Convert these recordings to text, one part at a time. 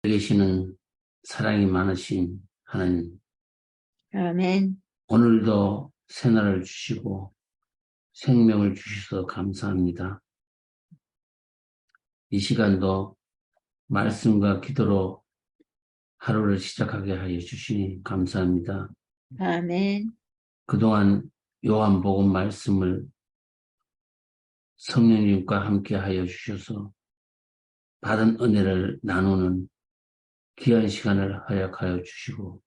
계시는 사랑이 많으신 하나님, 아멘. 오늘도 새날을 주시고 생명을 주셔서 감사합니다. 이 시간도 말씀과 기도로 하루를 시작하게 하여 주시니 감사합니다. 아멘. 그동안 요한복음 말씀을 성령님과 함께 하여 주셔서 받은 은혜를 나누는 귀한 시간을 허락하여 주시고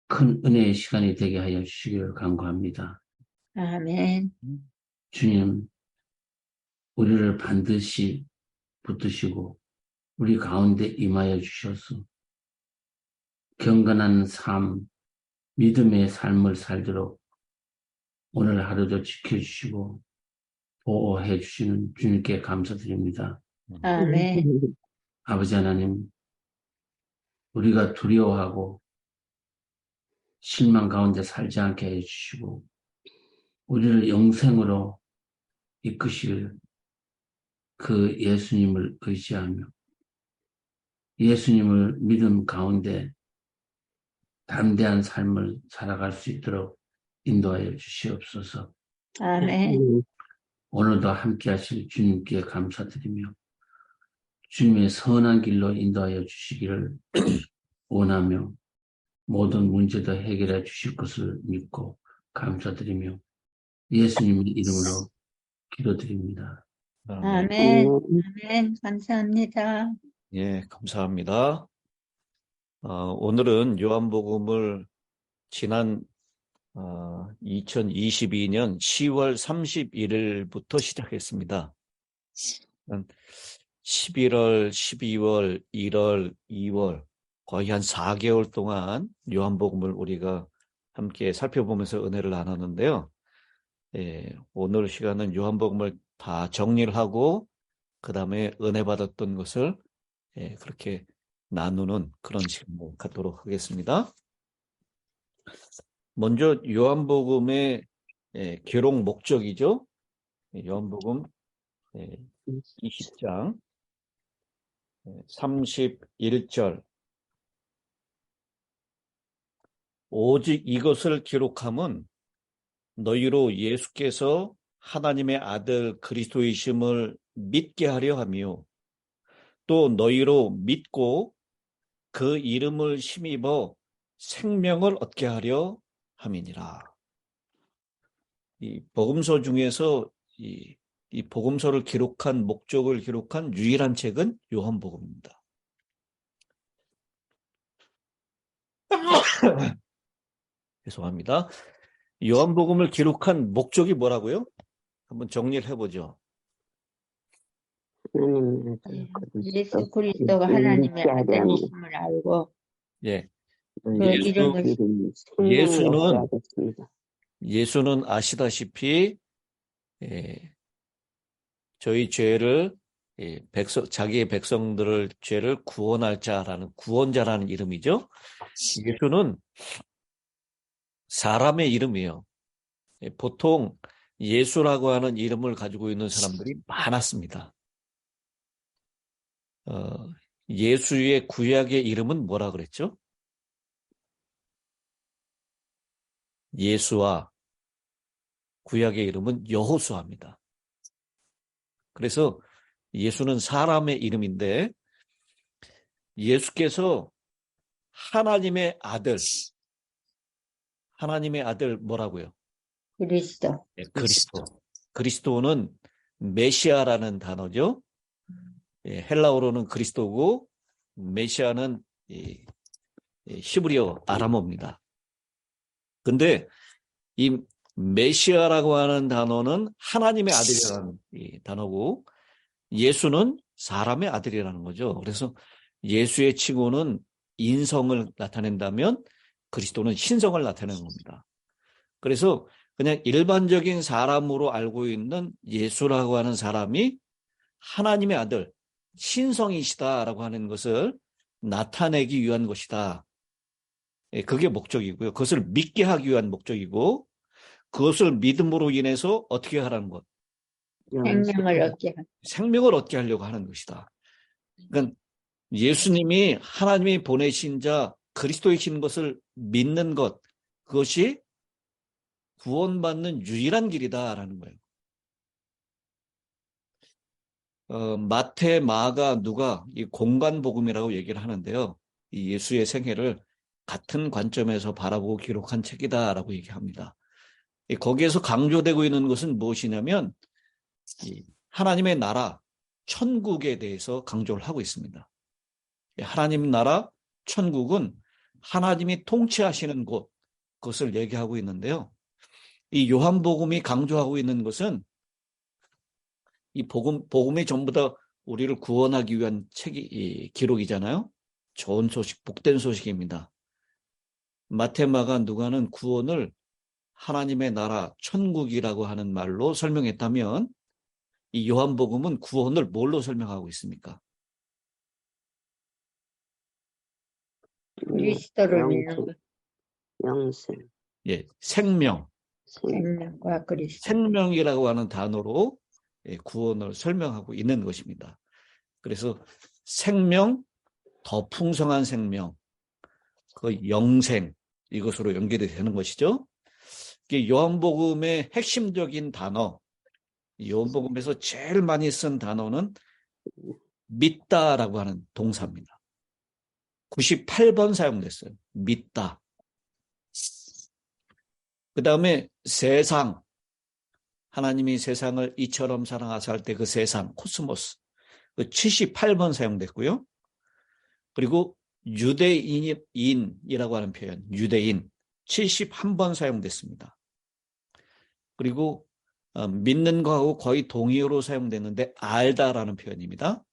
큰 은혜의 시간이 되게 하여 주시기를 간구합니다. 아멘. 주님, 우리를 반드시 붙드시고 우리 가운데 임하여 주셔서 경건한 삶, 믿음의 삶을 살도록 오늘 하루도 지켜주시고 보호해 주시는 주님께 감사드립니다. 아멘. 아버지 하나님, 우리가 두려워하고 실망 가운데 살지 않게 해주시고 우리를 영생으로 이끄실 그 예수님을 의지하며 예수님을 믿음 가운데 담대한 삶을 살아갈 수 있도록 인도하여 주시옵소서. 아멘. 오늘도 함께 하실 주님께 감사드리며 주님의 선한 길로 인도하여 주시기를 원하며 모든 문제도 해결해 주실 것을 믿고 감사드리며 예수님의 이름으로 기도드립니다. 아멘. 아멘. 감사합니다. 예, 감사합니다. 오늘은 요한복음을 지난 2022년 10월 31일부터 시작했습니다. 11월, 12월, 1월, 2월 거의 한 4개월 동안 요한복음을 우리가 함께 살펴보면서 은혜를 나눴는데요. 오늘 시간은 요한복음을 다 정리를 하고 그 다음에 은혜 받았던 것을 그렇게 나누는 그런 시간을 갖도록 하겠습니다. 먼저 요한복음의 기록 목적이죠. 요한복음 20장 31절 오직 이것을 기록함은 너희로 예수께서 하나님의 아들 그리스도이심을 믿게 하려 하며 또 너희로 믿고 그 이름을 힘입어 생명을 얻게 하려 함이니라. 이 복음서 중에서 이 복음서를 기록한 목적을 기록한 유일한 책은 요한복음입니다. 죄송합니다. 요한복음을 기록한 목적이 뭐라고요? 한번 정리를 해보죠. 예수 그리스도가 하나님의 아들이심을 알고 예. 그 이름을 예수는 아시다시피 저희 죄를 자기의 백성들을 죄를 구원할 자라는 구원자라는 이름이죠. 예수는 사람의 이름이에요. 보통 예수라고 하는 이름을 가지고 있는 사람들이 많았습니다. 예수의 구약의 이름은 뭐라 그랬죠? 예수와 구약의 이름은 여호수아입니다. 그래서 예수는 사람의 이름인데 예수께서 하나님의 아들 뭐라고요? 그리스도. 네, 그리스도는 메시아라는 단어죠. 헬라어로는 그리스도고 메시아는 히브리어 아람어입니다. 근데 이 메시아라고 하는 단어는 하나님의 아들이라는 단어고 예수는 사람의 아들이라는 거죠. 그래서 예수의 칭호는 인성을 나타낸다면 그리스도는 신성을 나타내는 겁니다. 그래서 그냥 일반적인 사람으로 알고 있는 예수라고 하는 사람이 하나님의 아들, 신성이시다라고 하는 것을 나타내기 위한 것이다. 그게 목적이고요. 그것을 믿게 하기 위한 목적이고 그것을 믿음으로 인해서 어떻게 하라는 것? 생명을 얻게 생명을 얻게 하려고 하는 것이다. 그러니까 예수님이 하나님이 보내신 자 그리스도이신 것을 믿는 것, 그것이 구원받는 유일한 길이다라는 거예요. 마태, 마가, 누가 이 공간 복음이라고 얘기를 하는데요. 이 예수의 생애를 같은 관점에서 바라보고 기록한 책이다라고 얘기합니다. 거기에서 강조되고 있는 것은 무엇이냐면 하나님의 나라, 천국에 대해서 강조를 하고 있습니다. 하나님 나라, 천국은 하나님이 통치하시는 곳, 그것을 얘기하고 있는데요. 이 요한복음이 강조하고 있는 것은 이 복음이 전부 다 우리를 구원하기 위한 기록이잖아요. 좋은 소식, 복된 소식입니다. 마태, 마가, 누가는 구원을 하나님의 나라, 천국이라고 하는 말로 설명했다면 이 요한복음은 구원을 뭘로 설명하고 있습니까? 그리스도를 믿는 것. 영생. 예, 생명. 생명과 그리스도. 생명이라고 하는 단어로 구원을 설명하고 있는 것입니다. 그래서 생명, 더 풍성한 생명, 그 영생, 이것으로 연결이 되는 것이죠. 요한복음의 핵심적인 단어, 요한복음에서 제일 많이 쓴 단어는 믿다라고 하는 동사입니다. 98번 사용됐어요. 믿다. 그 다음에 세상, 하나님이 세상을 이처럼 사랑하사 할 때 그 세상, 코스모스, 그 78번 사용됐고요. 그리고 유대인이라고 하는 표현, 유대인, 71번 사용됐습니다. 그리고 믿는 거하고 거의 동의어로 사용됐는데 알다라는 표현입니다.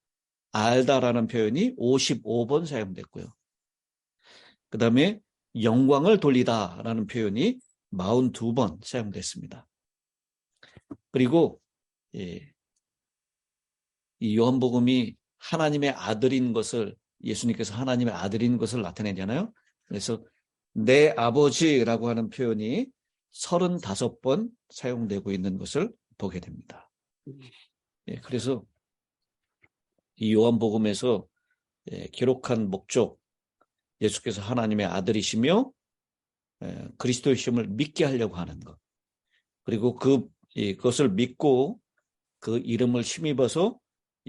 알다라는 표현이 55번 사용됐고요. 그 다음에 영광을 돌리다라는 표현이 42번 사용됐습니다. 그리고 이 요한복음이 하나님의 아들인 것을, 예수님께서 하나님의 아들인 것을 나타내잖아요. 그래서 내 아버지라고 하는 표현이 35번 사용되고 있는 것을 보게 됩니다. 그래서 이 요한복음에서 기록한 목적, 예수께서 하나님의 아들이시며 그리스도이심을 믿게 하려고 하는 것, 그리고 그것을 믿고 그 이름을 힘입어서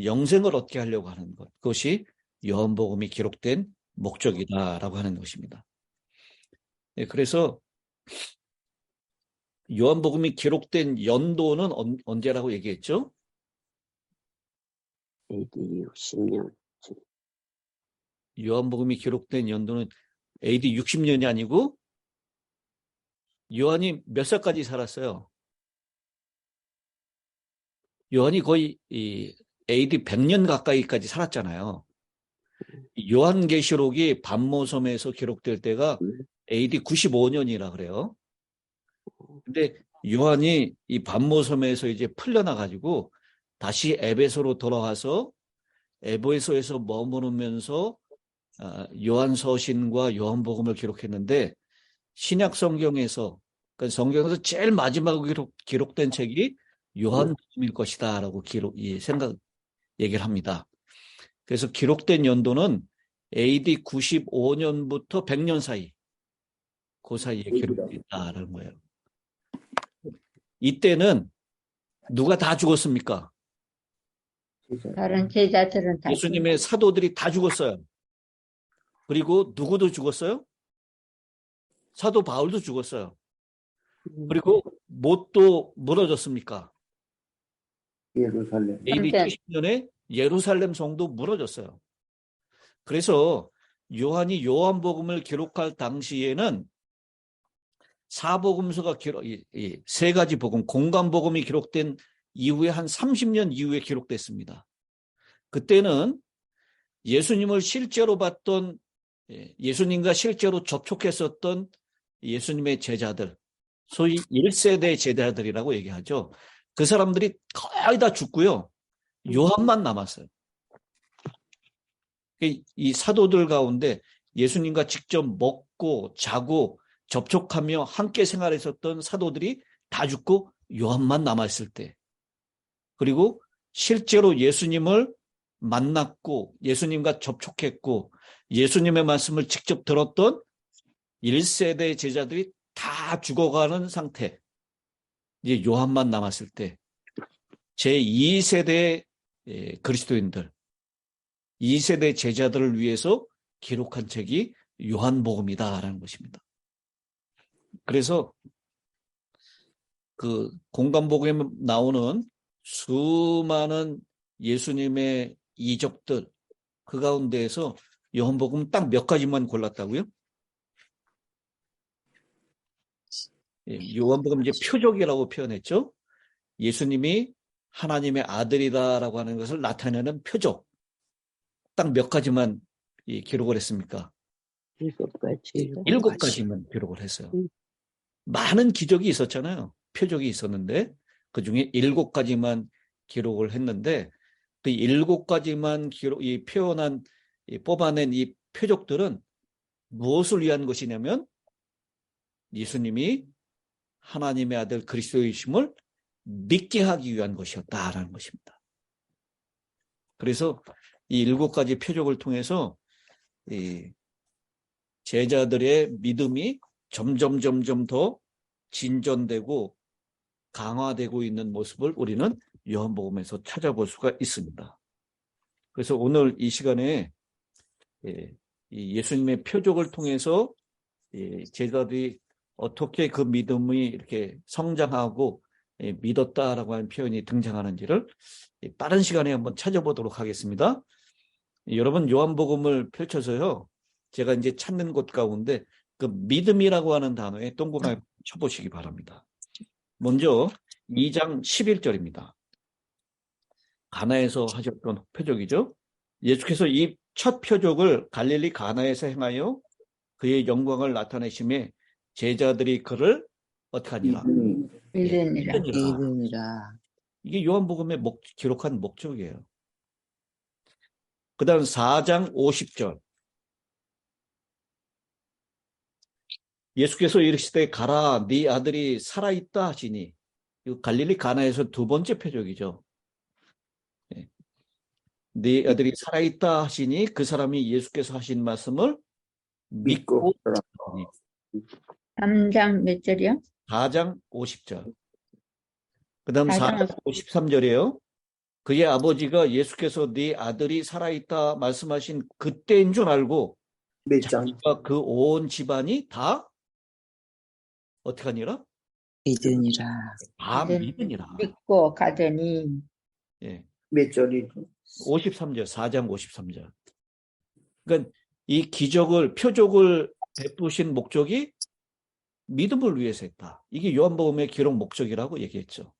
영생을 얻게 하려고 하는 것, 그것이 요한복음이 기록된 목적이다라고 하는 것입니다. 그래서 요한복음이 기록된 연도는 언제라고 얘기했죠? AD 60년. 요한복음이 기록된 연도는 AD 60년이 아니고 요한이 몇 살까지 살았어요? 요한이 거의 AD 100년 가까이까지 살았잖아요. 요한계시록이 반모섬에서 기록될 때가 AD 95년이라 그래요. 근데 요한이 이 반모섬에서 이제 풀려나가지고 다시 에베소로 돌아와서 에베소에서 머무르면서 요한서신과 요한복음을 기록했는데 신약 성경에서, 그러니까 성경에서 제일 마지막으로 기록된 책이 요한복음일 것이다라고 얘기를 합니다. 그래서 기록된 연도는 AD 95년부터 100년 사이, 그 사이에 기록됐다라는 거예요. 이때는 누가 다 죽었습니까? 다른 제자들은 다 예수님의 사도들이 다 죽었어요. 그리고 누구도 죽었어요? 사도 바울도 죽었어요. 그리고 못도 무너졌습니까? 예루살렘. AD 70년에 예루살렘 성도 무너졌어요. 그래서 요한이 요한복음을 기록할 당시에는 사복음서가 세 가지 복음, 공간복음이 기록된 이후에 한 30년 이후에 기록됐습니다. 그때는 예수님을 실제로 봤던, 예수님과 실제로 접촉했었던 예수님의 제자들, 소위 1세대 제자들이라고 얘기하죠. 그 사람들이 거의 다 죽고요. 요한만 남았어요. 이 사도들 가운데 예수님과 직접 먹고 자고 접촉하며 함께 생활했었던 사도들이 다 죽고 요한만 남았을 때, 그리고 실제로 예수님을 만났고 예수님과 접촉했고 예수님의 말씀을 직접 들었던 1세대 제자들이 다 죽어가는 상태. 이제 요한만 남았을 때 제2세대 그리스도인들, 2세대 제자들을 위해서 기록한 책이 요한복음이다라는 것입니다. 그래서 그 공관복음에 나오는 수많은 예수님의 이적들 그 가운데에서 요한복음 딱 몇 가지만 골랐다고요? 요한복음 이제 표적이라고 표현했죠. 예수님이 하나님의 아들이다라고 하는 것을 나타내는 표적. 딱 몇 가지만 기록을 했습니까? 7가지. 7가지만 기록을 했어요. 음. 많은 기적이 있었잖아요. 표적이 있었는데 그중에 7가지만 기록을 했는데 그 7가지만 표현한 뽑아낸 이 표적들은 무엇을 위한 것이냐면 예수님이 하나님의 아들 그리스도이심을 믿게 하기 위한 것이었다라는 것입니다. 그래서 이 7가지 표적을 통해서 이 제자들의 믿음이 점점 더 진전되고 강화되고 있는 모습을 우리는 요한복음에서 찾아볼 수가 있습니다. 그래서 오늘 이 시간에 이 예수님의 표적을 통해서 제자들이 어떻게 그 믿음이 이렇게 성장하고 믿었다라고 하는 표현이 등장하는지를 빠른 시간에 한번 찾아보도록 하겠습니다. 여러분 요한복음을 펼쳐서요. 제가 이제 찾는 곳 가운데 그 믿음이라고 하는 단어에 동그라미 쳐보시기 바랍니다. 먼저 2장 11절입니다. 가나에서 하셨던 표적이죠. 예수께서 이 첫 표적을 갈릴리 가나에서 행하여 그의 영광을 나타내심에 제자들이 그를 어떻게 하니라? 믿으니라. 믿으니라. 이게 요한복음에 기록한 목적이에요. 그 다음 4장 50절. 예수께서 이르시되 가라 네 아들이 살아있다 하시니 이거 갈릴리 가나에서 2번째 표적이죠. 네 아들이 살아있다 하시니 그 사람이 예수께서 하신 말씀을 믿고 3장 몇 절이요? 4장 50절. 그 다음 4장 4장 53절이에요. 그의 아버지가 예수께서 네 아들이 살아있다 말씀하신 그때인 줄 알고 자기가 그 온 집안이 다 어떻게 하니라? 믿으니라. 다 믿으니라. 믿고 가더니 예. 몇 절이죠? 53절, 4장 53절. 그러니까 이 기적을, 표적을 베푸신 목적이 믿음을 위해서 했다. 이게 요한복음의 기록 목적이라고 얘기했죠.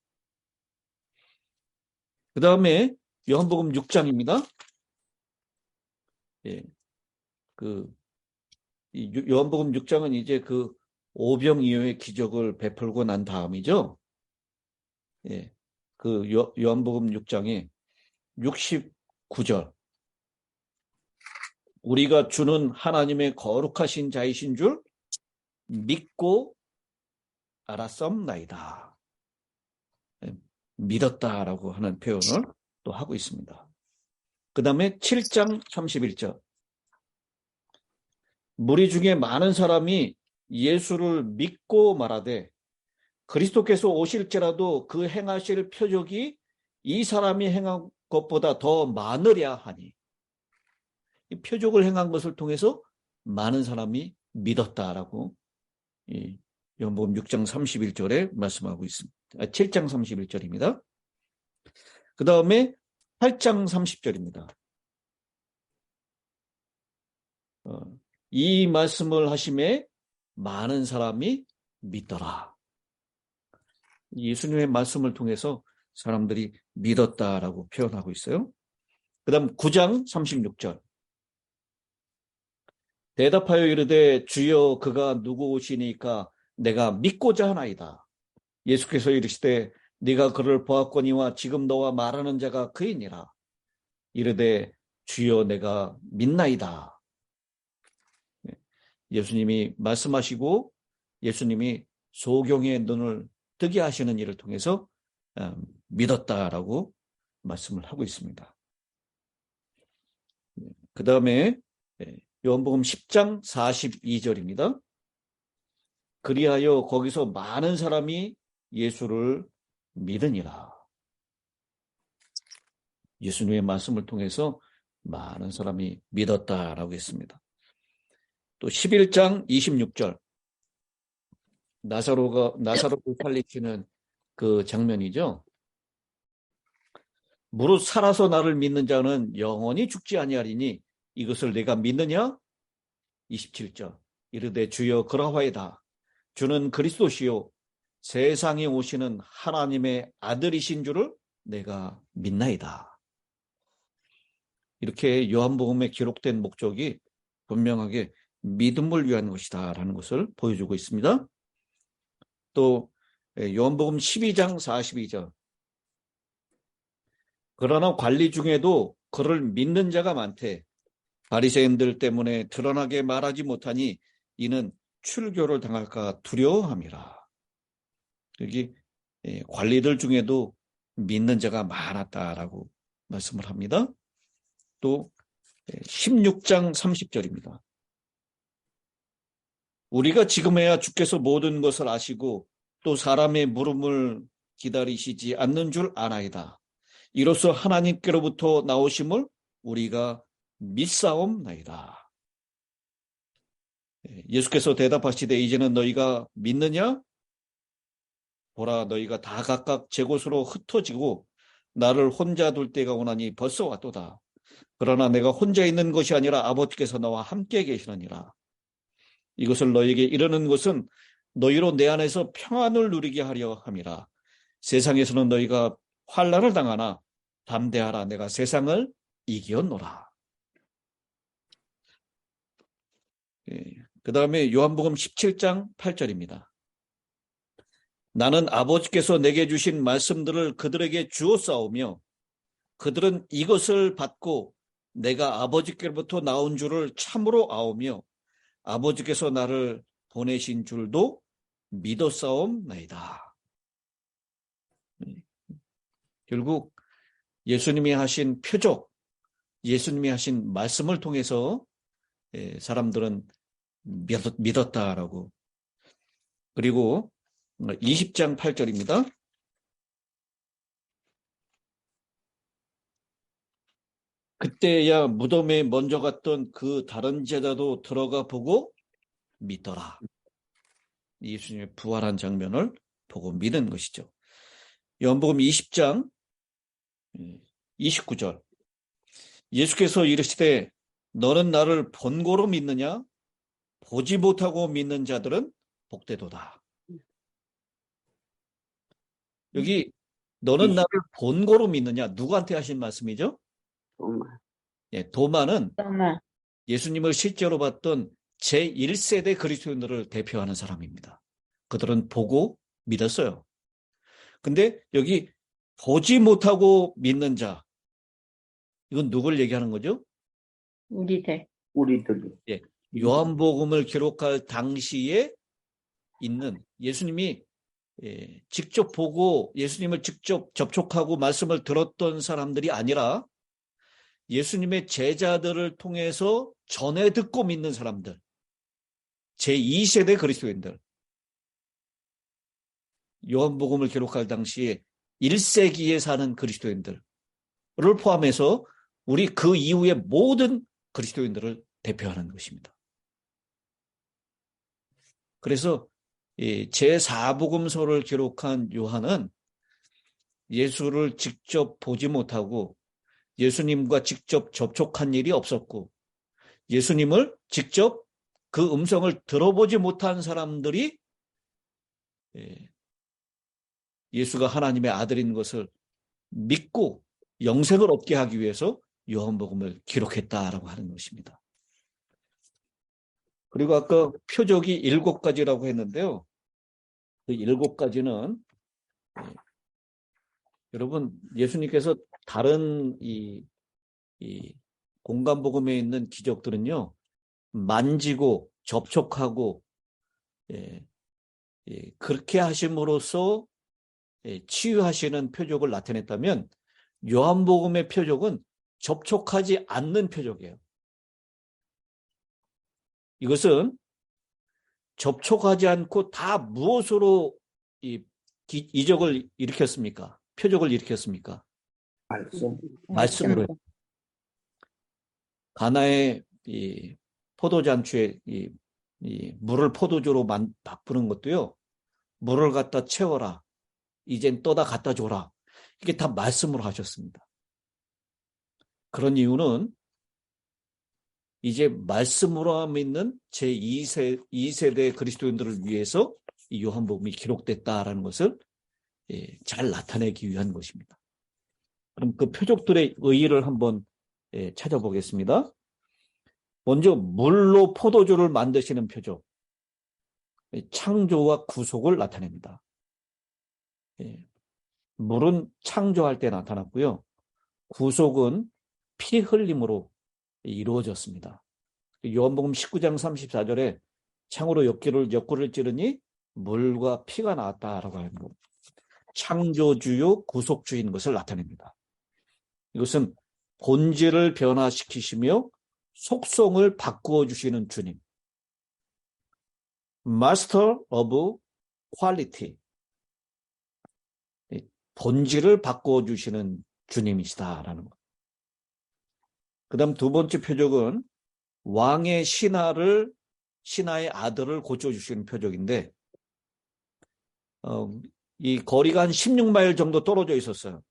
그 다음에 요한복음 6장입니다. 예. 요한복음 6장은 이제 그 오병 이어의 기적을 베풀고 난 다음이죠. 예. 그 요한복음 6장에 69절. 우리가 주는 하나님의 거룩하신 자이신 줄 믿고 알았옵나이다. 믿었다라고 하는 표현을 또 하고 있습니다. 그 다음에 7장 31절. 무리 중에 많은 사람이 예수를 믿고 말하되 그리스도께서 오실지라도 그 행하실 표적이 이 사람이 행한 것보다 더 많으랴 하니 이 표적을 행한 것을 통해서 많은 사람이 믿었다라고 요한복음 6장 31절에 말씀하고 있습니다. 7장 31절입니다. 그 다음에 8장 30절입니다. 이 말씀을 하심에 많은 사람이 믿더라. 예수님의 말씀을 통해서 사람들이 믿었다라고 표현하고 있어요. 그 다음 9장 36절. 대답하여 이르되 주여 그가 누구시니까 내가 믿고자 하나이다. 예수께서 이르시되 네가 그를 보았거니와 지금 너와 말하는 자가 그이니라. 이르되 주여 내가 믿나이다. 예수님이 말씀하시고 예수님이 소경의 눈을 뜨게 하시는 일을 통해서 믿었다라고 말씀을 하고 있습니다. 그 다음에 요한복음 10장 42절입니다. 그리하여 거기서 많은 사람이 예수를 믿으니라. 예수님의 말씀을 통해서 많은 사람이 믿었다라고 했습니다. 또 11장 26절 나사로를 살리시는 그 장면이죠. 무릇 살아서 나를 믿는 자는 영원히 죽지 아니하리니 이것을 내가 믿느냐? 27절 이르되 주여 그러하이다. 주는 그리스도시요 세상에 오시는 하나님의 아들이신 줄을 내가 믿나이다. 이렇게 요한복음에 기록된 목적이 분명하게 믿음을 위한 것이다 라는 것을 보여주고 있습니다. 또 요한복음 12장 42절 그러나 관리 중에도 그를 믿는 자가 많되 바리새인들 때문에 드러나게 말하지 못하니 이는 출교를 당할까 두려워함이라. 여기 관리들 중에도 믿는 자가 많았다라고 말씀을 합니다. 또 16장 30절입니다. 우리가 지금에야 주께서 모든 것을 아시고 또 사람의 물음을 기다리시지 않는 줄 아나이다. 이로써 하나님께로부터 나오심을 우리가 믿사옵나이다. 예수께서 대답하시되 이제는 너희가 믿느냐? 보라 너희가 다 각각 제 곳으로 흩어지고 나를 혼자 둘 때가 오나니 벌써 왔도다. 그러나 내가 혼자 있는 것이 아니라 아버지께서 나와 함께 계시느니라. 이것을 너희에게 이르는 것은 너희로 내 안에서 평안을 누리게 하려 함이라. 세상에서는 너희가 환난을 당하나 담대하라. 내가 세상을 이겼노라. 그 다음에 요한복음 17장 8절입니다. 나는 아버지께서 내게 주신 말씀들을 그들에게 주었사오며 그들은 이것을 받고 내가 아버지께로부터 나온 줄을 참으로 아오며 아버지께서 나를 보내신 줄도 믿었사옵나이다. 결국 예수님이 하신 표적, 예수님이 하신 말씀을 통해서 사람들은 믿었다라고. 그리고 20장 8절입니다. 그때야 무덤에 먼저 갔던 그 다른 제자도 들어가 보고 믿더라. 예수님의 부활한 장면을 보고 믿은 것이죠. 요한복음 20장 29절 예수께서 이르시되 너는 나를 본고로 믿느냐? 보지 못하고 믿는 자들은 복되도다. 여기 너는 나를 본고로 믿느냐? 누구한테 하신 말씀이죠? 도마는 또마. 예수님을 실제로 봤던 제1세대 그리스도인들을 대표하는 사람입니다. 그들은 보고 믿었어요. 근데 여기 보지 못하고 믿는 자, 이건 누굴 얘기하는 거죠? 우리들. 요한복음을 기록할 당시에 있는 예수님이 직접 보고 예수님을 직접 접촉하고 말씀을 들었던 사람들이 아니라 예수님의 제자들을 통해서 전해 듣고 믿는 사람들, 제2세대 그리스도인들, 요한복음을 기록할 당시에 1세기에 사는 그리스도인들을 포함해서 우리 그 이후의 모든 그리스도인들을 대표하는 것입니다. 그래서 제4복음서를 기록한 요한은 예수를 직접 보지 못하고 예수님과 직접 접촉한 일이 없었고 예수님을 직접 그 음성을 들어보지 못한 사람들이 예수가 하나님의 아들인 것을 믿고 영생을 얻게 하기 위해서 요한복음을 기록했다라고 하는 것입니다. 그리고 아까 표적이 7가지라고 했는데요. 그 7가지는 여러분 예수님께서 다른 이 공간복음에 있는 기적들은요. 만지고 접촉하고 그렇게 하심으로써 치유하시는 표적을 나타냈다면 요한복음의 표적은 접촉하지 않는 표적이에요. 이것은 접촉하지 않고 다 무엇으로 이적을 일으켰습니까? 표적을 일으켰습니까? 말씀. 말씀으로. 가나의 이 포도잔치에 이 물을 포도주로 바꾸는 것도요. 물을 갖다 채워라. 이젠 또다 갖다 줘라. 이게 다 말씀으로 하셨습니다. 그런 이유는 이제 말씀으로 믿는 제2세대 그리스도인들을 위해서 이 요한복음이 기록됐다라는 것을 잘 나타내기 위한 것입니다. 그럼 그 표적들의 의의를 한번 찾아보겠습니다. 먼저 물로 포도주를 만드시는 표적, 창조와 구속을 나타냅니다. 물은 창조할 때 나타났고요. 구속은 피 흘림으로 이루어졌습니다. 요한복음 19장 34절에 창으로 옆구리를 찌르니 물과 피가 나왔다라고 하는 것. 창조주요 구속주인 것을 나타냅니다. 이것은 본질을 변화시키시며 속성을 바꾸어 주시는 주님. Master of Quality. 본질을 바꾸어 주시는 주님이시다라는 것. 그 다음 두 번째 표적은 왕의 신하의 아들을 고쳐주시는 표적인데, 이 거리가 한 16마일 정도 떨어져 있었어요.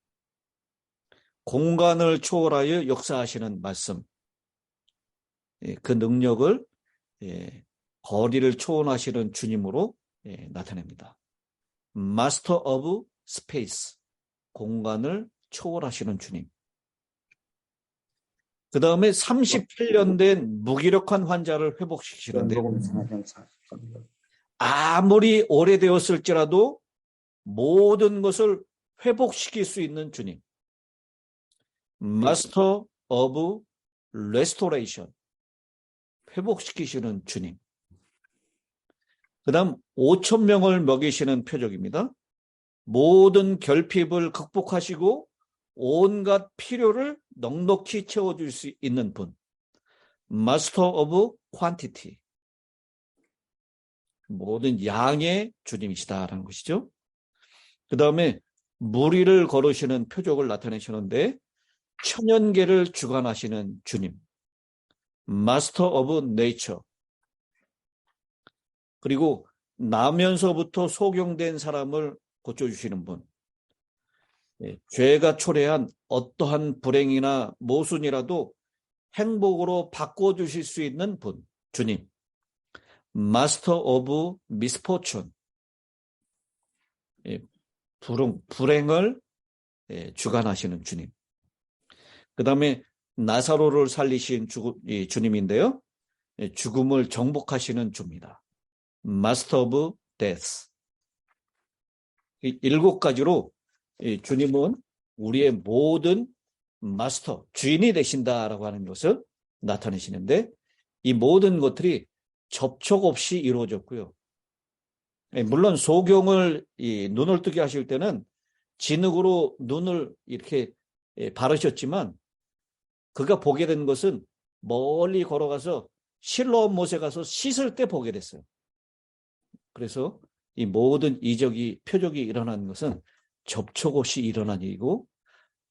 공간을 초월하여 역사하시는 말씀. 그 능력을 거리를 초월하시는 주님으로 나타냅니다. Master of Space. 공간을 초월하시는 주님. 그 다음에 38년 된 무기력한 환자를 회복시키시는데 아무리 오래되었을지라도 모든 것을 회복시킬 수 있는 주님. Master of Restoration. 회복시키시는 주님. 그 다음 5,000명을 먹이시는 표적입니다. 모든 결핍을 극복하시고 온갖 필요를 넉넉히 채워줄 수 있는 분. Master of Quantity. 모든 양의 주님이시다라는 것이죠. 그 다음에 무리를 걸으시는 표적을 나타내시는데 천연계를 주관하시는 주님. Master of Nature. 그리고 나면서부터 소경된 사람을 고쳐주시는 분. 죄가 초래한 어떠한 불행이나 모순이라도 행복으로 바꿔주실 수 있는 분, 주님. Master of Misfortune. 불행을 주관하시는 주님. 그 다음에 나사로를 살리신 주님인데요. 죽음을 정복하시는 주입니다. Master of Death. 7가지로 주님은 우리의 모든 마스터, 주인이 되신다라고 하는 것을 나타내시는데 이 모든 것들이 접촉 없이 이루어졌고요. 물론 소경을 눈을 뜨게 하실 때는 진흙으로 눈을 이렇게 바르셨지만 그가 보게 된 것은 멀리 걸어가서 실로암 못에 가서 씻을 때 보게 됐어요. 그래서 이 모든 이적이 표적이 일어난 것은 접촉 없이 일어난 일이고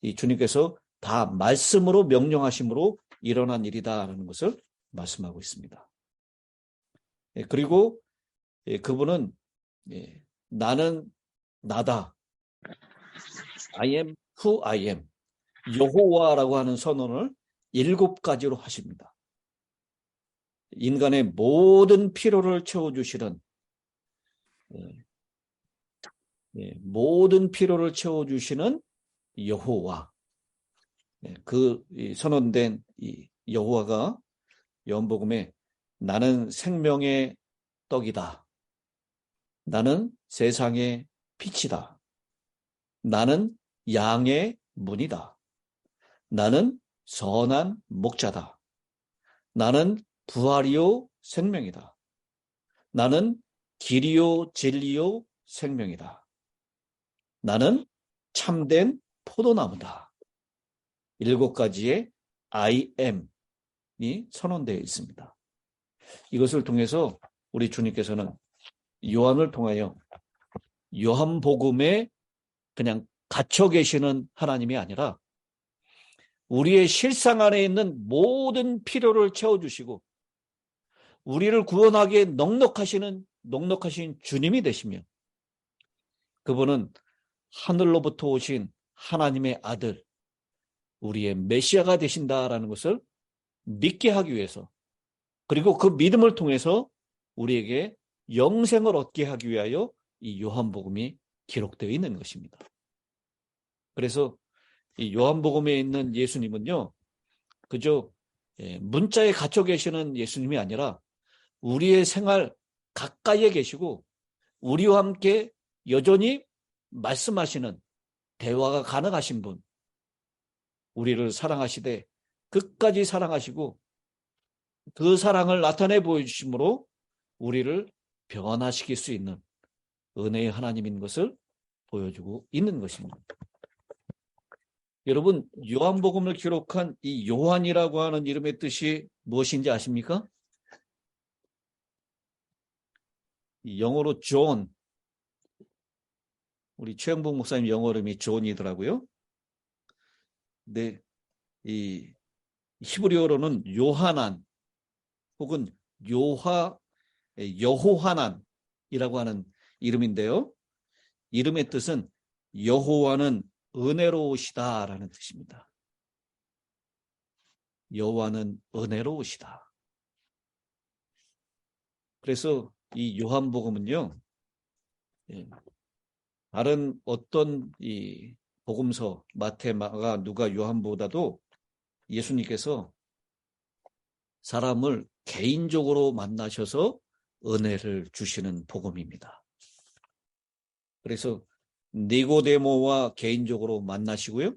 이 주님께서 다 말씀으로 명령하심으로 일어난 일이다라는 것을 말씀하고 있습니다. 그리고 그분은 나는 나다. I am who I am. 여호와라고 하는 선언을 7가지로 하십니다. 인간의 모든 필요를 채워주시는 모든 필요를 채워주시는 여호와. 그 선언된 이 여호와가 요한복음에 나는 생명의 떡이다. 나는 세상의 빛이다. 나는 양의 문이다. 나는 선한 목자다. 나는 부활이요 생명이다. 나는 길이요 진리요 생명이다. 나는 참된 포도나무다. 7가지의 I am이 선언되어 있습니다. 이것을 통해서 우리 주님께서는 요한을 통하여 요한복음에 그냥 갇혀 계시는 하나님이 아니라 우리의 실상 안에 있는 모든 필요를 채워주시고 우리를 구원하기에 넉넉하신 주님이 되시며 그분은 하늘로부터 오신 하나님의 아들, 우리의 메시아가 되신다라는 것을 믿게 하기 위해서 그리고 그 믿음을 통해서 우리에게 영생을 얻게 하기 위하여 이 요한복음이 기록되어 있는 것입니다. 그래서 이 요한복음에 있는 예수님은요, 그저 문자에 갇혀 계시는 예수님이 아니라 우리의 생활 가까이에 계시고 우리와 함께 여전히 말씀하시는 대화가 가능하신 분, 우리를 사랑하시되 끝까지 사랑하시고 그 사랑을 나타내 보여주심으로 우리를 변화시킬 수 있는 은혜의 하나님인 것을 보여주고 있는 것입니다. 여러분, 요한복음을 기록한 이 요한이라고 하는 이름의 뜻이 무엇인지 아십니까? 영어로 존, 우리 최영복 목사님 영어 이름이 존이더라고요. 근데 이 히브리어로는 요하난 혹은 여호하난이라고 하는 이름인데요. 이름의 뜻은 여호와는 은혜로우시다라는 뜻입니다. 여호와는 은혜로우시다. 그래서 이 요한복음은요, 다른 어떤 이 복음서, 마태, 마가, 누가, 요한보다도 예수님께서 사람을 개인적으로 만나셔서 은혜를 주시는 복음입니다. 그래서 니고데모와 개인적으로 만나시고요.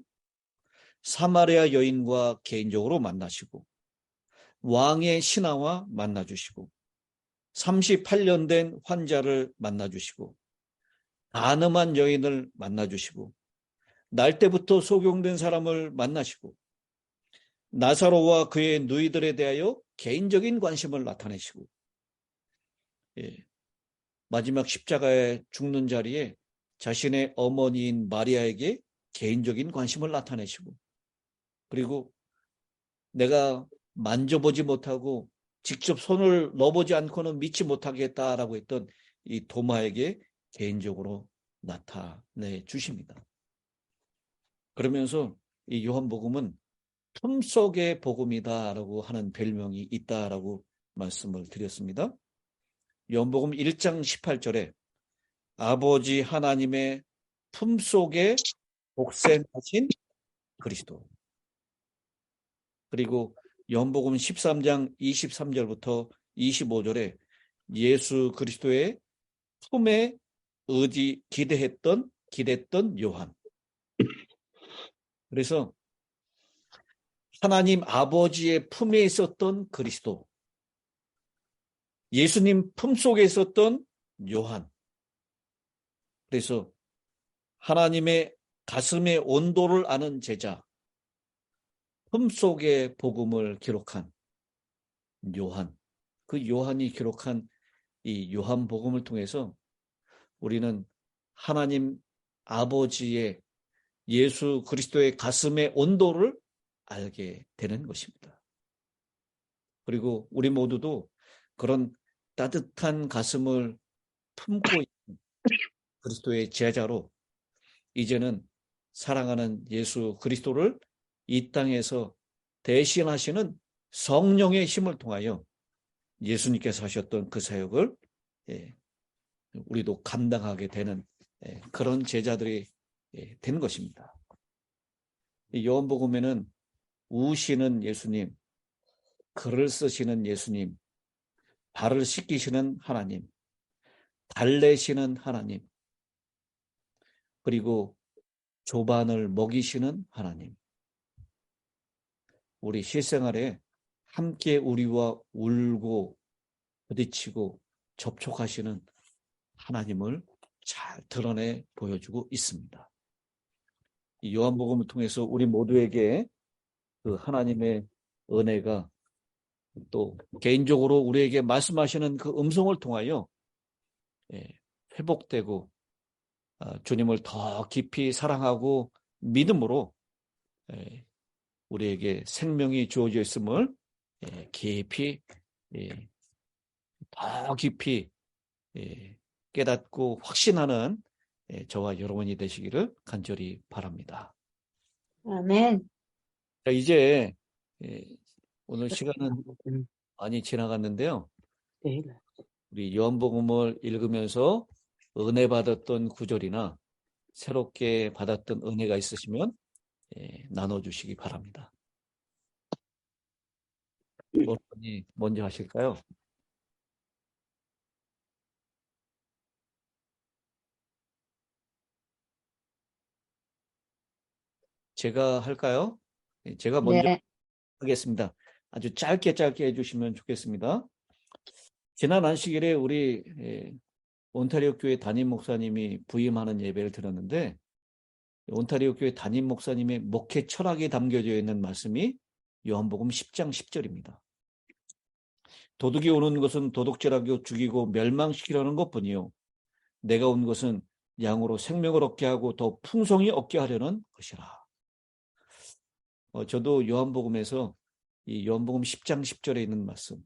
사마리아 여인과 개인적으로 만나시고 왕의 신하와 만나주시고 38년 된 환자를 만나주시고 간음한 여인을 만나주시고 날 때부터 소경된 사람을 만나시고 나사로와 그의 누이들에 대하여 개인적인 관심을 나타내시고 마지막 십자가에 죽는 자리에 자신의 어머니인 마리아에게 개인적인 관심을 나타내시고 그리고 내가 만져보지 못하고 직접 손을 넣어보지 않고는 믿지 못하겠다라고 했던 이 도마에게 개인적으로 나타내 주십니다. 그러면서 이 요한복음은 품속의 복음이다라고 하는 별명이 있다라고 말씀을 드렸습니다. 요한복음 1장 18절에 아버지 하나님의 품속에 복생하신 그리스도, 그리고 요한복음 13장 23절부터 25절에 예수 그리스도의 품에 기댔던 요한. 그래서 하나님 아버지의 품에 있었던 그리스도, 예수님 품속에 있었던 요한. 그래서 하나님의 가슴의 온도를 아는 제자, 품속의 복음을 기록한 요한, 그 요한이 기록한 이 요한복음을 통해서 우리는 하나님 아버지의 예수 그리스도의 가슴의 온도를 알게 되는 것입니다. 그리고 우리 모두도 그런 따뜻한 가슴을 품고 있는 그리스도의 제자로 이제는 사랑하는 예수 그리스도를 이 땅에서 대신하시는 성령의 힘을 통하여 예수님께서 하셨던 그 사역을 우리도 감당하게 되는 그런 제자들이 된 것입니다. 요한복음에는 우시는 예수님, 글을 쓰시는 예수님, 발을 씻기시는 하나님, 달래시는 하나님, 그리고 조반을 먹이시는 하나님, 우리 실생활에 함께 우리와 울고 부딪히고 접촉하시는 하나님을 잘 드러내 보여주고 있습니다. 이 요한복음을 통해서 우리 모두에게 그 하나님의 은혜가 또 개인적으로 우리에게 말씀하시는 그 음성을 통하여 회복되고 주님을 더 깊이 사랑하고 믿음으로 우리에게 생명이 주어져 있음을 깊이 더 깊이 깨닫고 확신하는 저와 여러분이 되시기를 간절히 바랍니다. 아멘. 자, 이제 오늘 시간은 많이 지나갔는데요. 우리 요한복음을 읽으면서 은혜 받았던 구절이나 새롭게 받았던 은혜가 있으시면 나눠주시기 바랍니다. 어떤 분이 먼저 하실까요? 제가 할까요? 제가 먼저 네. 하겠습니다. 아주 짧게 해주시면 좋겠습니다. 지난 안식일에 우리 온타리오 교회 담임 목사님이 부임하는 예배를 들었는데 온타리오 교회 담임 목사님의 목회 철학이 담겨져 있는 말씀이 요한복음 10장 10절입니다. 도둑이 오는 것은 도둑질하고 죽이고 멸망시키려는 것뿐이요 내가 온 것은 양으로 생명을 얻게 하고 더 풍성히 얻게 하려는 것이라. 저도 요한복음에서 이 요한복음 10장 10절에 있는 말씀,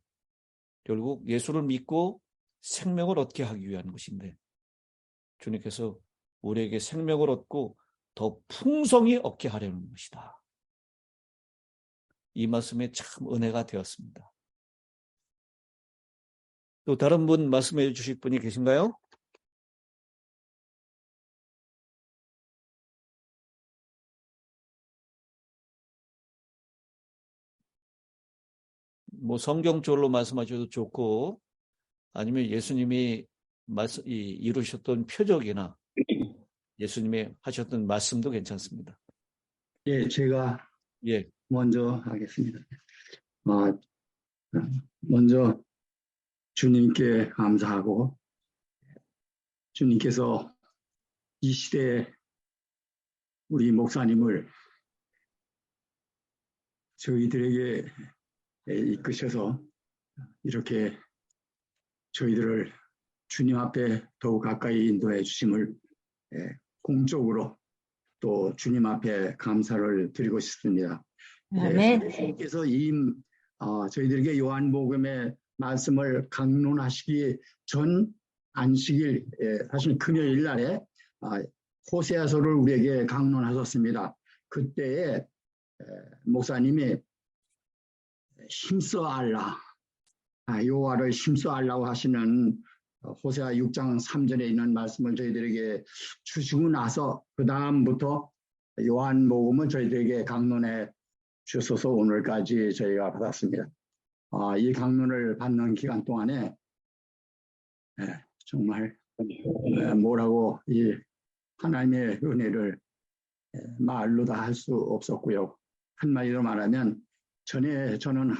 결국 예수를 믿고 생명을 얻게 하기 위한 것인데 주님께서 우리에게 생명을 얻고 더 풍성히 얻게 하려는 것이다. 이 말씀에 참 은혜가 되었습니다. 또 다른 분 말씀해 주실 분이 계신가요? 뭐 성경적으로 말씀하셔도 좋고 아니면 예수님이 이루셨던 표적이나 예수님이 하셨던 말씀도 괜찮습니다. 예, 제가 예, 먼저 하겠습니다. 먼저 주님께 감사하고 주님께서 이 시대에 우리 목사님을 저희들에게 이끄셔서 이렇게 저희들을 주님 앞에 더욱 가까이 인도해 주심을 공적으로 또 주님 앞에 감사를 드리고 싶습니다. 아멘. 주님께서 저희들에게 요한복음의 말씀을 강론하시기 전 안식일, 사실 금요일 날에 호세아서를 우리에게 강론하셨습니다. 그때에 목사님이 힘써 알라, 여호와를 힘써 알라고 하시는 호세아 6장 3절에 있는 말씀을 저희들에게 주시고 나서 그 다음부터 요한복음은 저희들에게 강론해 주셔서 오늘까지 저희가 받았습니다. 이 강론을 받는 기간 동안에 정말 뭐라고 이 하나님의 은혜를 말로 다 할 수 없었고요. 한마디로 말하면 저는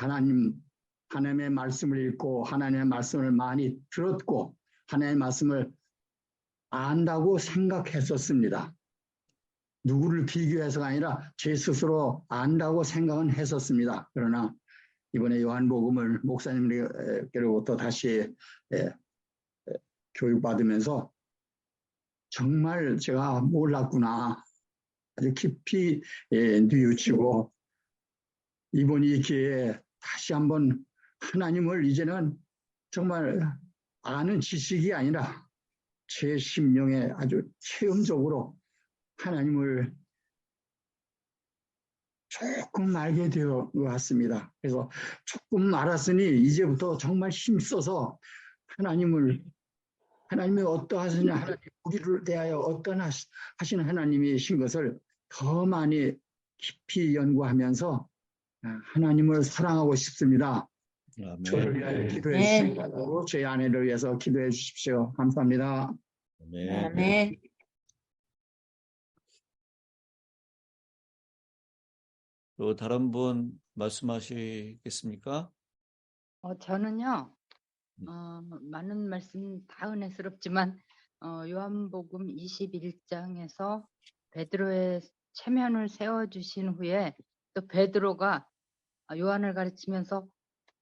하나님의 말씀을 읽고 하나님의 말씀을 많이 들었고 하나님의 말씀을 안다고 생각했었습니다. 누구를 비교해서가 아니라 제 스스로 안다고 생각은 했었습니다. 그러나 이번에 요한복음을 목사님께로부터 다시 교육받으면서 정말 제가 몰랐구나. 아주 깊이 뉘우치고 이번 이 기회에 다시 한번 하나님을 이제는 정말 아는 지식이 아니라 제 심령에 아주 체험적으로 하나님을 조금 알게 되어 왔습니다. 그래서 조금 알았으니 이제부터 정말 힘써서 하나님이 어떠하시냐, 하나님 우리를 대하여 어떠하신 하나님이신 것을 더 많이 깊이 연구하면서 하나님을 사랑하고 싶습니다. 저를 위하여 기도해 주시고 제 아내를 위해서 기도해 주십시오. 감사합니다. 아멘. 또 다른 분 말씀하시겠습니까? 저는요, 많은 말씀 다 은혜스럽지만, 요한복음 21장에서 베드로의 체면을 세워주신 후에 또 베드로가 요한을 가르치면서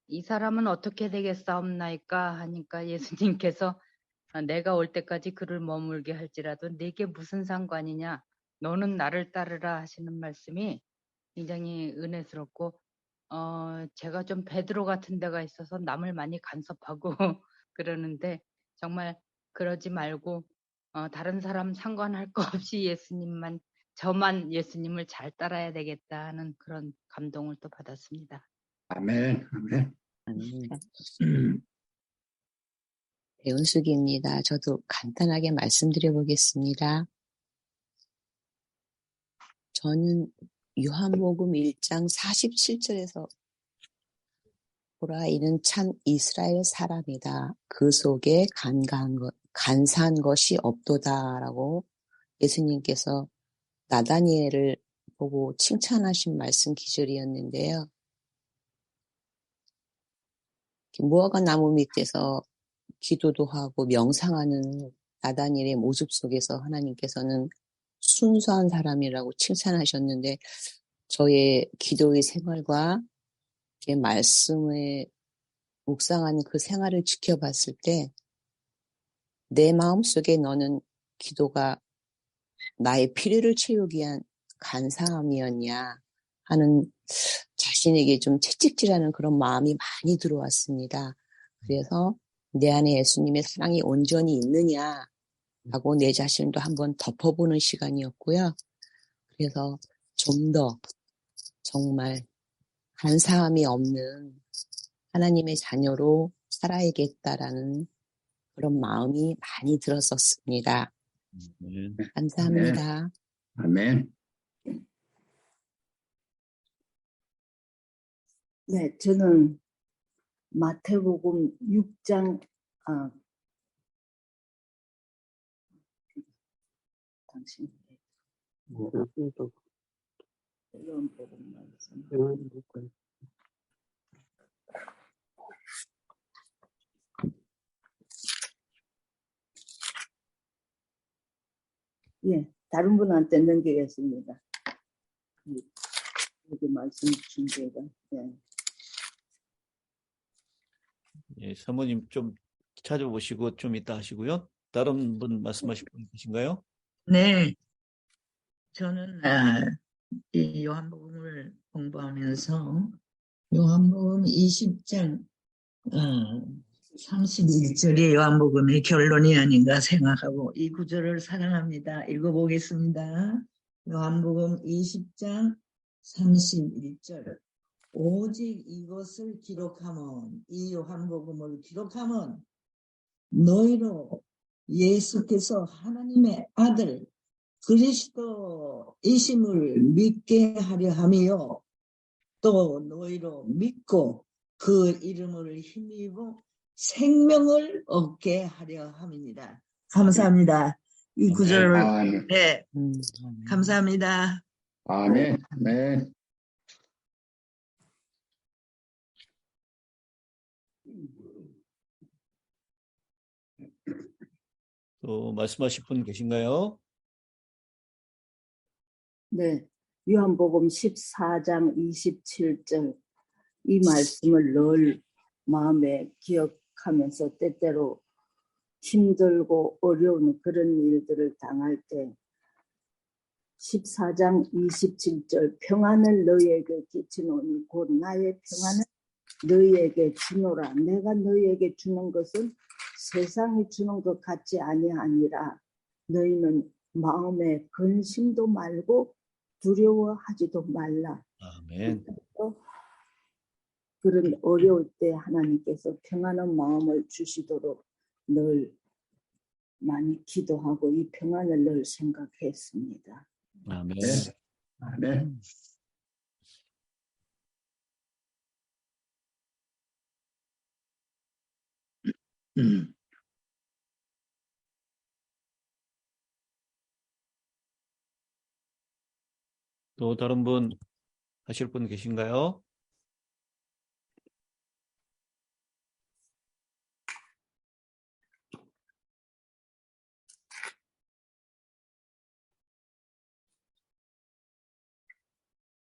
이 사람은 어떻게 되겠사옵나이까 하니까 예수님께서 내가 올 때까지 그를 머물게 할지라도 네게 무슨 상관이냐, 너는 나를 따르라 하시는 말씀이 굉장히 은혜스럽고, 제가 좀 베드로 같은 데가 있어서 남을 많이 간섭하고 그러는데, 정말 그러지 말고 다른 사람 상관할 거 없이 저만 예수님을 잘 따라야 되겠다 하는 그런 감동을 또 받았습니다. 아멘. 아멘. 배은숙입니다. 저도 간단하게 말씀드려 보겠습니다. 저는 요한복음 1장 47절에서 보라 이는 참 이스라엘 사람이다. 그 속에 간사한 것이 없도다라고 예수님께서 나다니엘을 보고 칭찬하신 말씀 기절이었는데요. 무화과 나무 밑에서 기도도 하고 명상하는 나다니엘의 모습 속에서 하나님께서는 순수한 사람이라고 칭찬하셨는데, 저의 기도의 생활과 말씀을 묵상하는 그 생활을 지켜봤을 때 내 마음속에 너는 기도가 나의 필요를 채우기 위한 간사함이었냐 하는 자신에게 좀 채찍질하는 그런 마음이 많이 들어왔습니다. 그래서 내 안에 예수님의 사랑이 온전히 있느냐라고 내 자신도 한번 덮어보는 시간이었고요. 그래서 좀 더 정말 간사함이 없는 하나님의 자녀로 살아야겠다라는 그런 마음이 많이 들었었습니다. 감사합니다. 아멘. 네, 저는 마태복음 6장, 당신, 요한복음 말씀. 예, 다른 분한테 넘기겠습니다. 여기 말씀 준비가. 예. 예, 사모님 좀 찾아보시고 좀 이따 하시고요. 다른 분 말씀하실 분 계신가요? 네, 저는 이 요한복음을 공부하면서 요한복음 20장 31절이 요한복음의 결론이 아닌가 생각하고 이 구절을 사랑합니다. 읽어보겠습니다. 요한복음 20장 31절. 오직 이것을 기록하면, 이 요한복음을 기록하면 너희로 예수께서 하나님의 아들 그리스도이심을 믿게 하려 하며 또 너희로 믿고 그 이름을 힘입어 생명을 얻게 하려 함이니라. 감사합니다. 이 구절을 네, 감사합니다. 아멘. 아멘. 또 말씀하실 분 계신가요? 네, 요한복음 14장 27절 이 말씀을 늘 마음에 기억하면서 때때로 힘들고 어려운 그런 일들을 당할 때 14장 27절 평안을 너희에게 끼치노니 곧 나의 평안을 너희에게 주노라. 내가 너희에게 주는 것은 세상이 주는 것 같지 아니하니라. 너희는 마음에 근심도 말고 두려워하지도 말라. 아멘. 그런 어려울 때 하나님께서 평안한 마음을 주시도록 늘 많이 기도하고 이 평안을 늘 생각했습니다. 아멘. 아멘. 또 다른 분 하실 분 계신가요?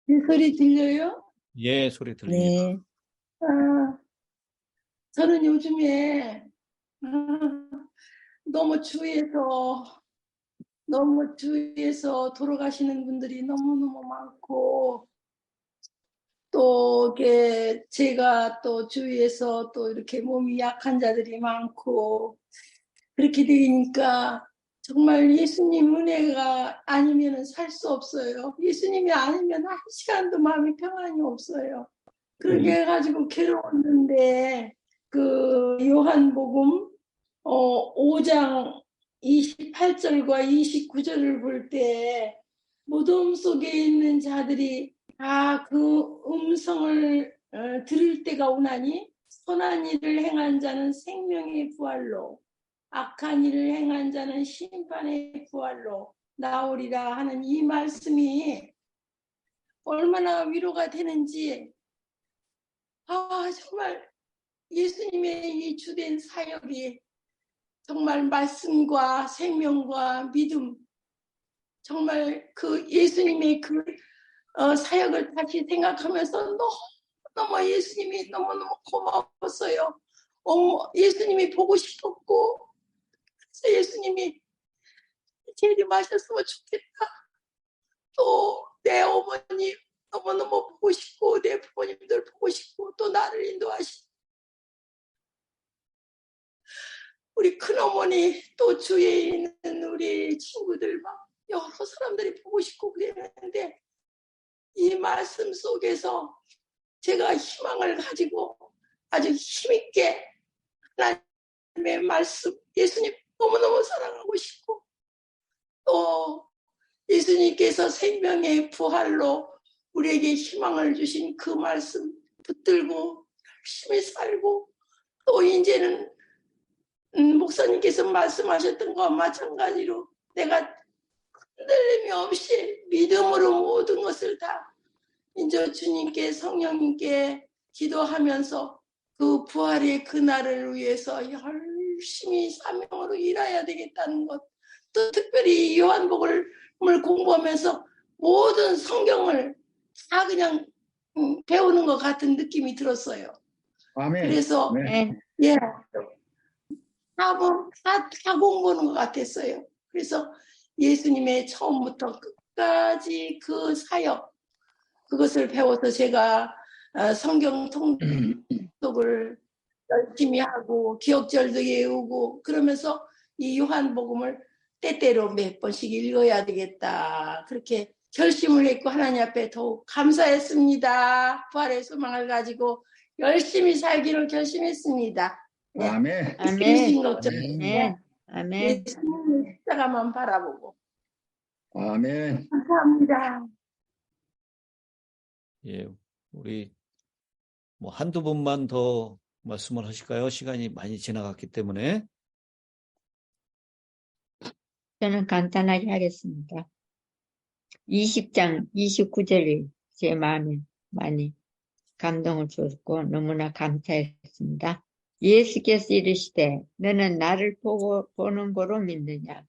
이 소리 들려요? 예, 소리 들립니다. 네. 아, 저는 요즘에 너무 주위에서 돌아가시는 분들이 너무너무 많고, 또 이게 제가 또 주위에서 또 이렇게 몸이 약한 자들이 많고, 그렇게 되니까 정말 예수님 은혜가 아니면 살 수 없어요. 예수님이 아니면 한 시간도 마음이 평안이 없어요. 그렇게 해가지고 괴로웠는데, 그 요한복음 5장 28절과 29절을 볼 때 무덤 속에 있는 자들이 다 그 음성을 들을 때가 오나니 선한 일을 행한 자는 생명의 부활로, 악한 일을 행한 자는 심판의 부활로 나오리라 하는 이 말씀이 얼마나 위로가 되는지, 정말 예수님의 이 주된 사역이 정말 말씀과 생명과 믿음, 정말 그 예수님의 그 사역을 다시 생각하면서 너무 예수님이 너무너무 고마웠어요. 예수님이 보고 싶었고, 그래서 예수님이 재림하셨으면 좋겠다. 또 내 어머니 너무너무 보고 싶고, 내 부모님들 보고 싶고, 또 나를 인도하시고, 우리 큰어머니, 또 주위에 있는 우리 친구들 막 여러 사람들이 보고 싶고 그랬는데, 이 말씀 속에서 제가 희망을 가지고 아주 힘있게 하나님의 말씀, 예수님 너무너무 사랑하고 싶고, 또 예수님께서 생명의 부활로 우리에게 희망을 주신 그 말씀 붙들고 열심히 살고, 또 이제는 목사님께서 말씀하셨던 것과 마찬가지로 내가 흔들림이 없이 믿음으로 모든 것을 다 이제 주님께, 성령님께 기도하면서 그 부활의 그날을 위해서 열심히 사명으로 일해야 되겠다는 것, 또 특별히 요한복음을 공부하면서 모든 성경을 다 그냥 배우는 것 같은 느낌이 들었어요. 아멘. 그래서 네. 예, 다 공부하는 것 같았어요. 그래서 예수님의 처음부터 끝까지 그 사역, 그것을 배워서 제가 성경 통독을 열심히 하고 기억절도 외우고 그러면서 이 요한복음을 때때로 몇 번씩 읽어야 되겠다, 그렇게 결심을 했고 하나님 앞에 더욱 감사했습니다. 부활의 소망을 가지고 열심히 살기로 결심했습니다. 네. 아멘. 예수님 걱정, 아멘. 아멘. 예수님 십자가만 바라보고. 아멘. 감사합니다. 예, 우리 뭐 한두 분만 더 말씀을 하실까요? 시간이 많이 지나갔기 때문에. 저는 간단하게 하겠습니다. 20장 29절이 제 마음에 많이 감동을 줬고 너무나 감사했습니다. 예수께서 이르시되 너는 나를 보는 거로 믿느냐?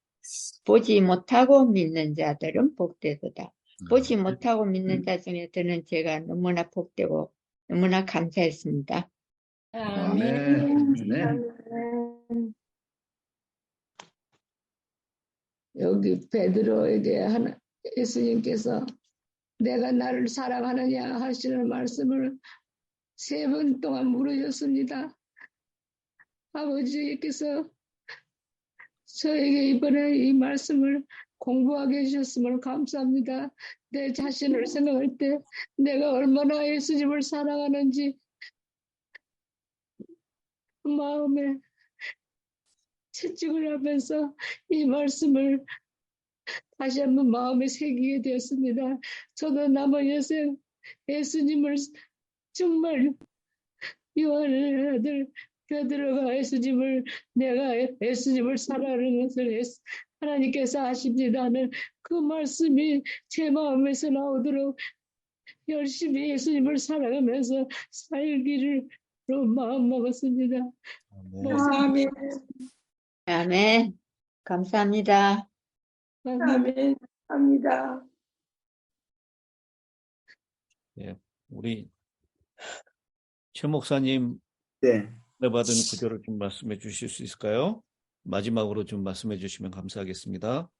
보지 못하고 믿는 자들은 복되도다. 보지 못하고 믿는 자 중에 저는 제가 너무나 복되고 너무나 감사했습니다. 아멘. 네. 여기 베드로에게 예수님께서 내가 나를 사랑하느냐 하시는 말씀을 3번 동안 물으셨습니다. 아버지께서 저에게 이번에 이 말씀을 공부하게 해주셨음을 감사합니다. 내 자신을 생각할 때 내가 얼마나 예수님을 사랑하는지 마음에 채찍을 하면서 이 말씀을 다시 한번 마음에 새기게 되었습니다. 저도 남은 여생 예수님을 정말 요한의 아들 베드로가 내가 예수님을 사랑하는 것을 하나님께서 아십니다는 그 말씀이 제 마음에서 나오도록 열심히 예수님을 사랑하면서 살기를 마음먹었습니다. 아멘. 아멘. 감사합니다. 아멘. 감사합니다. 예, 우리 최 목사님 네. 은혜 받은 구절을 좀 말씀해 주실 수 있을까요? 마지막으로 좀 말씀해 주시면 감사하겠습니다.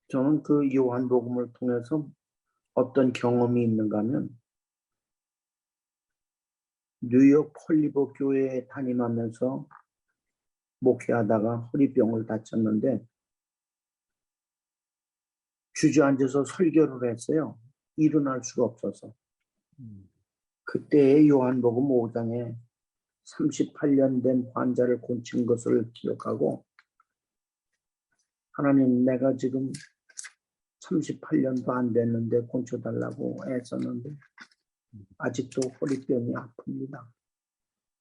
저는 그 요한복음을 통해서 어떤 경험이 있는가 하면 뉴욕 폴리버 교회에 담임하면서 목회하다가 허리병을 다쳤는데 주저앉아서 설교를 했어요. 일어날 수가 없어서. 그때의 요한복음 5장에 38년 된 환자를 고친 것을 기억하고 하나님 내가 지금 38년도 안 됐는데 고쳐달라고 애썼는데 아직도 허리병이 아픕니다.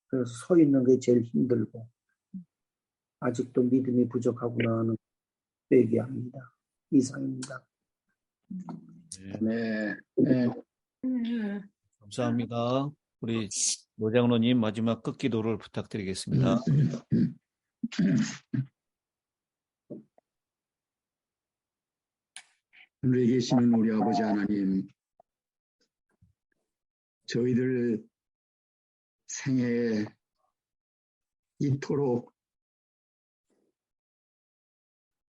그래서 서 있는 게 제일 힘들고 아직도 믿음이 부족하구나 하는 얘기합니다. 이상입니다. 네. 감사합니다. 우리 노장로님 마지막 끝기도를 부탁드리겠습니다. 하늘에 계시는 우리 아버지 하나님, 저희들 생애에 이토록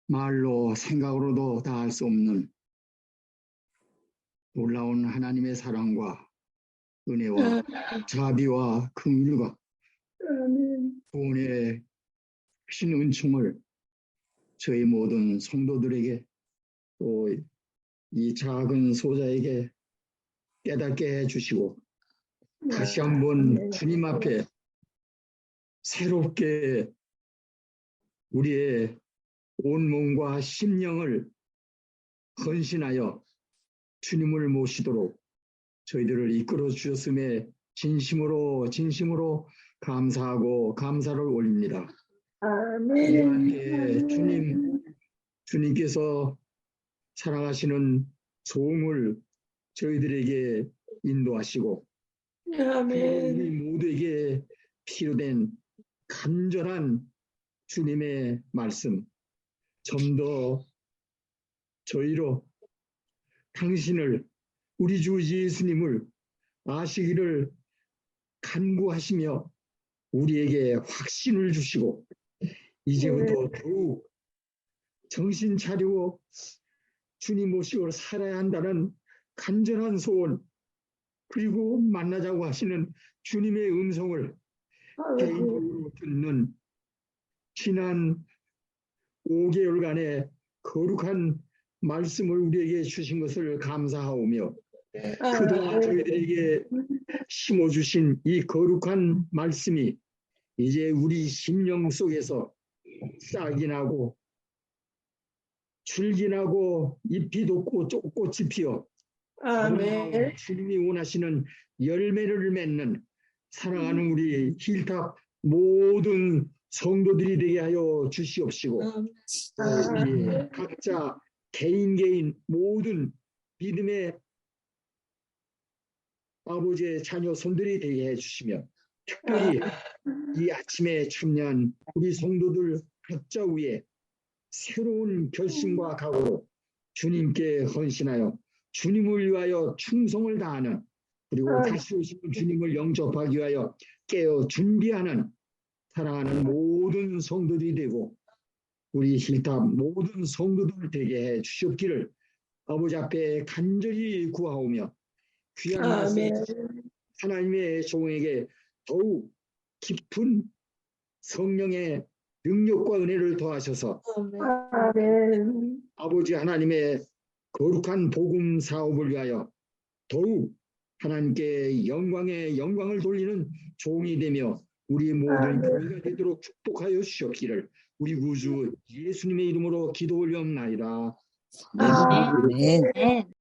말로 생각으로도 다 할 수 없는 놀라운 하나님의 사랑과 은혜와 자비와 긍휼과 구원의 신 은총을 저희 모든 성도들에게 또 이 작은 소자에게 깨닫게 해주시고 다시 한번 주님 앞에 새롭게 우리의 온 몸과 심령을 헌신하여 주님을 모시도록 저희들을 이끌어 주셨음에 진심으로 감사하고 감사를 올립니다. 이렇게 주님께서 사랑하시는 소음을 저희들에게 인도하시고 우리 모두에게 필요된 간절한 주님의 말씀 좀 더 저희로 당신을 우리 주 예수님을 아시기를 간구하시며 우리에게 확신을 주시고 이제부터 더욱 정신 차리고 주님 모시고 살아야 한다는 간절한 소원 그리고 만나자고 하시는 주님의 음성을 개인적으로 듣는 지난 5개월간의 거룩한 말씀을 우리에게 주신 것을 감사하오며 그동안 저희들에게 심어주신 이 거룩한 말씀이 이제 우리 심령 속에서 싹이 나고 줄기 나고 잎이 돋고 꽃이 피어 주님이 원하시는 열매를 맺는 사랑하는 우리 힐탑 모든 성도들이 되게 하여 주시옵시고 우리 각자 개인 모든 믿음의 아버지의 자녀 손들이 되게 해주시며 특별히 이 아침에 참여한 우리 성도들 각자 위에 새로운 결심과 각오로 주님께 헌신하여 주님을 위하여 충성을 다하는 그리고 다시 오시는 주님을 영접하기 위하여 깨어 준비하는 사랑하는 모든 성도들이 되고 우리 힐탑 모든 성도들 되게 해 주시옵기를 아버지 앞에 간절히 구하오며 귀한 말씀 하나님의 종에게 더욱 깊은 성령의 능력과 은혜를 더하셔서 아버지 하나님의 거룩한 복음 사업을 위하여 더욱 하나님께 영광을 돌리는 종이 되며 우리 모든 교회가 되도록 축복하여 주시옵기를 우리 구주 예수님의 이름으로 기도 올려옵나이다. 아멘.